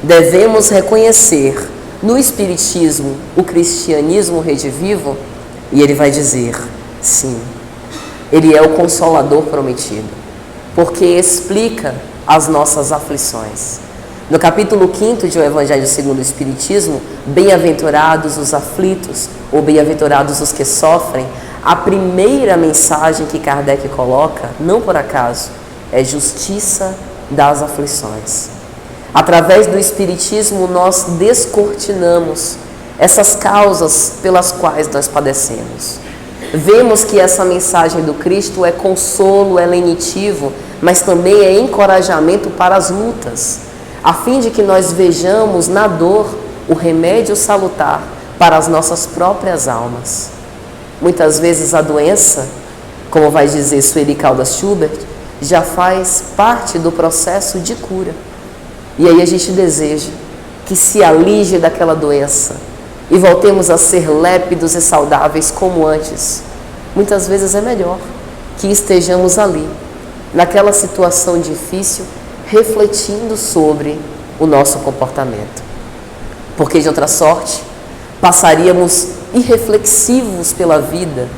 devemos reconhecer no Espiritismo o cristianismo redivivo? E ele vai dizer, sim, ele é o Consolador prometido, porque explica as nossas aflições. No capítulo 5º de O Evangelho segundo o Espiritismo, bem-aventurados os aflitos, ou bem-aventurados os que sofrem, a primeira mensagem que Kardec coloca, não por acaso, é justiça das aflições. Através do Espiritismo nós descortinamos essas causas pelas quais nós padecemos. Vemos que essa mensagem do Cristo é consolo, é lenitivo, mas também é encorajamento para as lutas, a fim de que nós vejamos na dor o remédio salutar para as nossas próprias almas. Muitas vezes a doença, como vai dizer Sueli Caldas Schubert, já faz parte do processo de cura. E aí a gente deseja que se alije daquela doença e voltemos a ser lépidos e saudáveis como antes. Muitas vezes é melhor que estejamos ali, naquela situação difícil, refletindo sobre o nosso comportamento. Porque de outra sorte, passaríamos irreflexivos pela vida,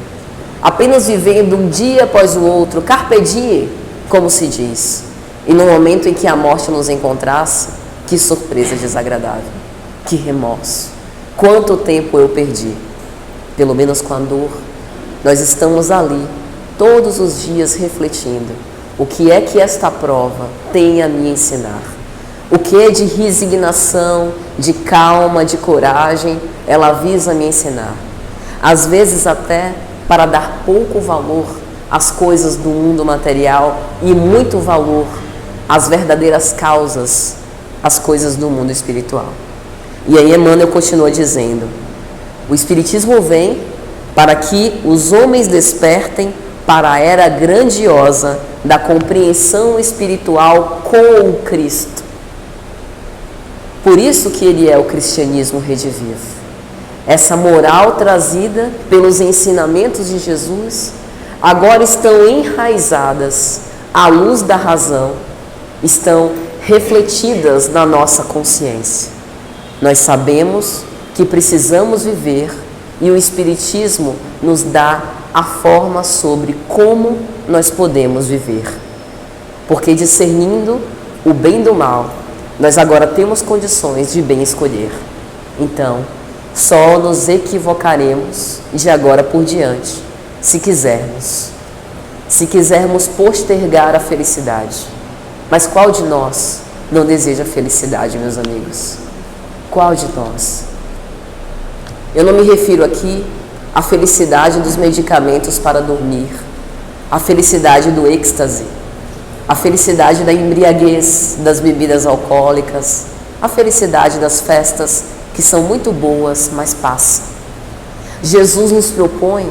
apenas vivendo um dia após o outro, carpe diem, como se diz. E no momento em que a morte nos encontrasse, que surpresa desagradável, que remorso, quanto tempo eu perdi. Pelo menos com a dor, nós estamos ali, todos os dias refletindo, o que é que esta prova tem a me ensinar? O que é de resignação, de calma, de coragem, ela visa me ensinar. Às vezes até para dar pouco valor às coisas do mundo material e muito valor às verdadeiras causas, às coisas do mundo espiritual. E aí Emmanuel continua dizendo, o Espiritismo vem para que os homens despertem para a era grandiosa da compreensão espiritual com o Cristo. Por isso que ele é o cristianismo redivivo. Essa moral trazida pelos ensinamentos de Jesus agora estão enraizadas à luz da razão, estão refletidas na nossa consciência. Nós sabemos que precisamos viver e o Espiritismo nos dá a forma sobre como nós podemos viver. Porque discernindo o bem do mal, nós agora temos condições de bem escolher. Então, só nos equivocaremos de agora por diante, se quisermos postergar a felicidade. Mas qual de nós não deseja felicidade, meus amigos? Qual de nós? Eu não me refiro aqui à felicidade dos medicamentos para dormir, à felicidade do êxtase, à felicidade da embriaguez, das bebidas alcoólicas, à felicidade das festas que são muito boas, mas passam. Jesus nos propõe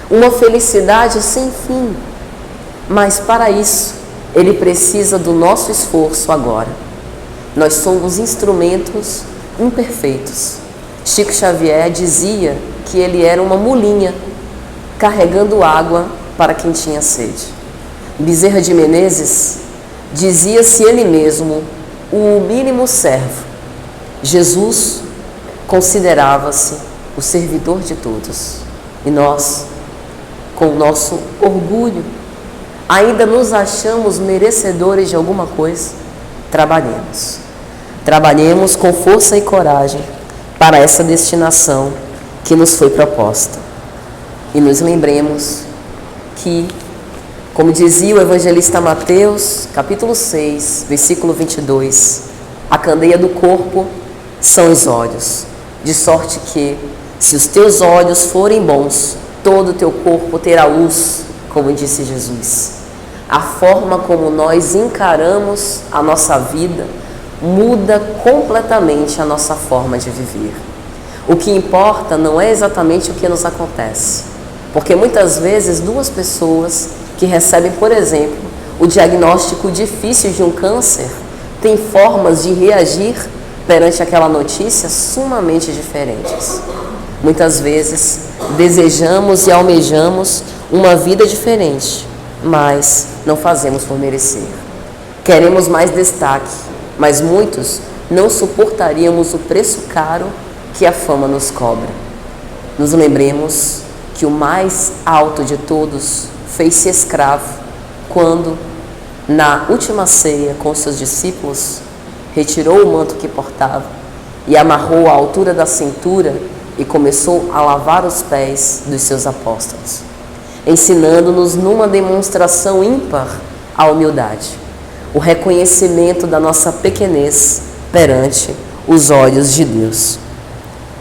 uma felicidade sem fim, mas para isso Ele precisa do nosso esforço agora. Nós somos instrumentos imperfeitos. Chico Xavier dizia que ele era uma mulinha carregando água para quem tinha sede. Bezerra de Menezes dizia-se ele mesmo o mínimo servo. Jesus considerava-se o servidor de todos. E nós, com o nosso orgulho, ainda nos achamos merecedores de alguma coisa. Trabalhemos. Trabalhemos com força e coragem para essa destinação que nos foi proposta. E nos lembremos que Como dizia o evangelista Mateus, capítulo 6, versículo 22, a candeia do corpo são os olhos, de sorte que, se os teus olhos forem bons, todo o teu corpo terá luz, como disse Jesus. A forma como nós encaramos a nossa vida muda completamente a nossa forma de viver. O que importa não é exatamente o que nos acontece, porque muitas vezes duas pessoas que recebem, por exemplo, o diagnóstico difícil de um câncer têm formas de reagir perante aquela notícia sumamente diferentes. Muitas vezes desejamos e almejamos uma vida diferente, mas não fazemos por merecer. Queremos mais destaque, mas muitos não suportaríamos o preço caro que a fama nos cobra. Nos lembremos que o mais alto de todos fez-se escravo quando, na última ceia com seus discípulos, retirou o manto que portava e amarrou à altura da cintura e começou a lavar os pés dos seus apóstolos, ensinando-nos numa demonstração ímpar a humildade, o reconhecimento da nossa pequenez perante os olhos de Deus.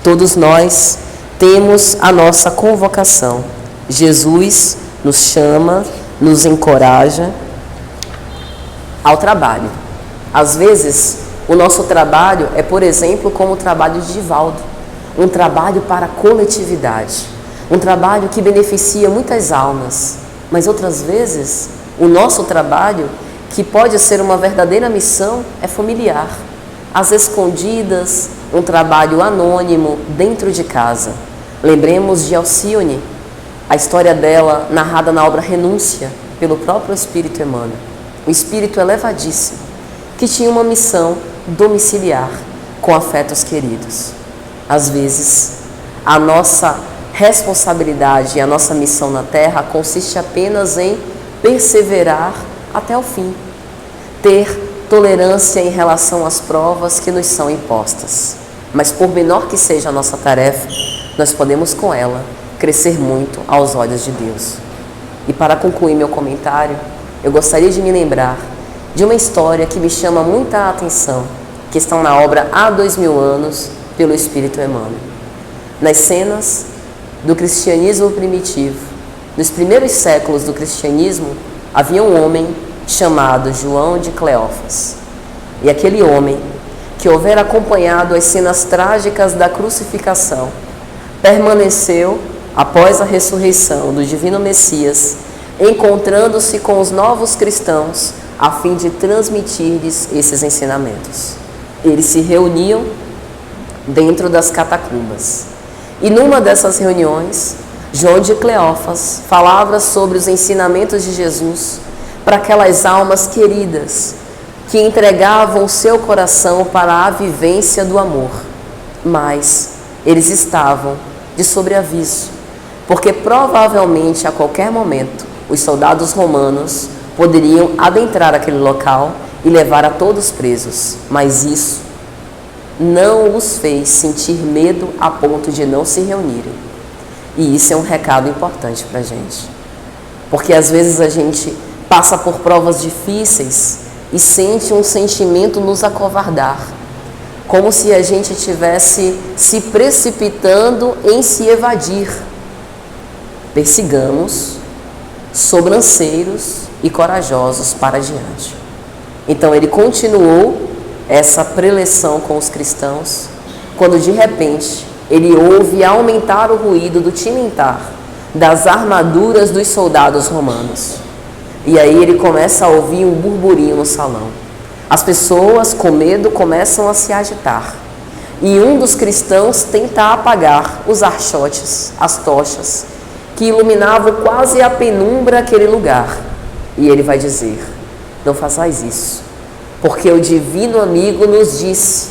Todos nós temos a nossa convocação. Jesus nos chama, nos encoraja ao trabalho. Às vezes, o nosso trabalho é, por exemplo, como o trabalho de Divaldo, um trabalho para a coletividade, um trabalho que beneficia muitas almas, mas outras vezes, o nosso trabalho, que pode ser uma verdadeira missão, é familiar, às escondidas, um trabalho anônimo dentro de casa. Lembremos de Alcione, a história dela narrada na obra Renúncia, pelo próprio Espírito Emmanuel, um espírito elevadíssimo, que tinha uma missão domiciliar com afetos queridos. Às vezes, a nossa responsabilidade e a nossa missão na Terra consiste apenas em perseverar até o fim, ter tolerância em relação às provas que nos são impostas. Mas por menor que seja a nossa tarefa, nós podemos com ela crescer muito aos olhos de Deus. E para concluir meu comentário, eu gostaria de me lembrar de uma história que me chama muita atenção, que está na obra Há 2000 anos, pelo Espírito Emmanuel. Nas cenas do cristianismo primitivo, nos primeiros séculos do cristianismo, havia um homem chamado João de Cleófas. E aquele homem, que houvera acompanhado as cenas trágicas da crucificação, permaneceu, após a ressurreição do divino Messias, encontrando-se com os novos cristãos a fim de transmitir-lhes esses ensinamentos. Eles se reuniam dentro das catacumbas. E numa dessas reuniões, João de Cleófas falava sobre os ensinamentos de Jesus para aquelas almas queridas que entregavam o seu coração para a vivência do amor. Mas eles estavam de sobreaviso, porque provavelmente a qualquer momento os soldados romanos poderiam adentrar aquele local e levar a todos presos. Mas isso não os fez sentir medo a ponto de não se reunirem. E isso é um recado importante para a gente, porque às vezes a gente passa por provas difíceis e sente um sentimento nos acovardar, como se a gente estivesse se precipitando em se evadir. Persigamos, sobranceiros e corajosos para adiante. Então ele continuou essa preleção com os cristãos, quando de repente ele ouve aumentar o ruído do tilintar das armaduras dos soldados romanos. E aí ele começa a ouvir um burburinho no salão. As pessoas, com medo, começam a se agitar. E um dos cristãos tenta apagar os archotes, as tochas, que iluminavam quase a penumbra aquele lugar. E ele vai dizer: não façais isso, porque o divino amigo nos disse: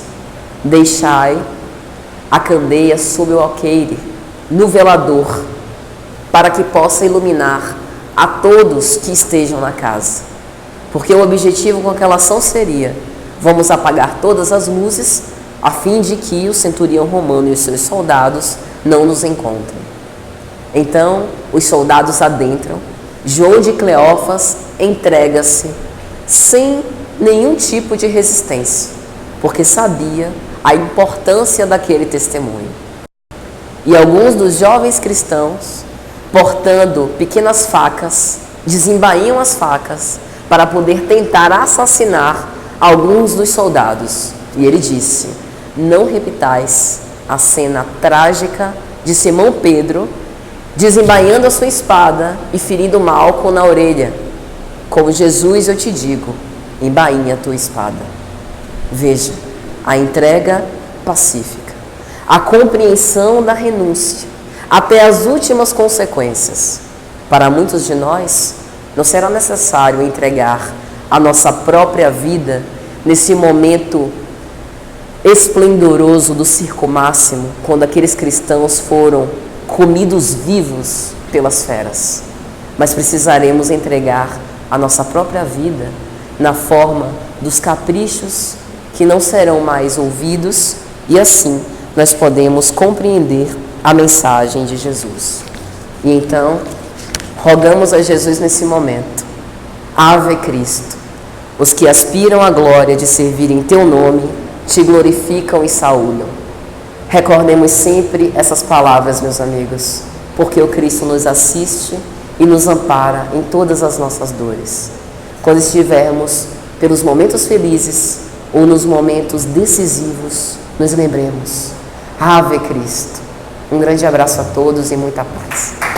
deixai a candeia sob o alqueire, no velador, para que possa iluminar a todos que estejam na casa. Porque o objetivo com aquela ação seria: vamos apagar todas as luzes, a fim de que o centurião romano e os seus soldados não nos encontrem. Então, os soldados adentram, João de Cleófas entrega-se sem nenhum tipo de resistência, porque sabia a importância daquele testemunho. E alguns dos jovens cristãos, portando pequenas facas, desembainham as facas para poder tentar assassinar alguns dos soldados. E ele disse: não repitais a cena trágica de Simão Pedro desembainhando a sua espada e ferindo Malco na orelha. Como Jesus, eu te digo, embainha a tua espada. Veja, a entrega pacífica, a compreensão da renúncia, até as últimas consequências. Para muitos de nós, não será necessário entregar a nossa própria vida nesse momento esplendoroso do circo máximo, quando aqueles cristãos foram comidos vivos pelas feras. Mas precisaremos entregar a nossa própria vida na forma dos caprichos que não serão mais ouvidos, e assim nós podemos compreender a mensagem de Jesus. E então, rogamos a Jesus nesse momento: Ave Cristo, os que aspiram à glória de servir em Teu nome, Te glorificam e saúdam. Recordemos sempre essas palavras, meus amigos, porque o Cristo nos assiste e nos ampara em todas as nossas dores. Quando estivermos pelos momentos felizes ou nos momentos decisivos, nos lembremos: Ave Cristo. Um grande abraço a todos e muita paz.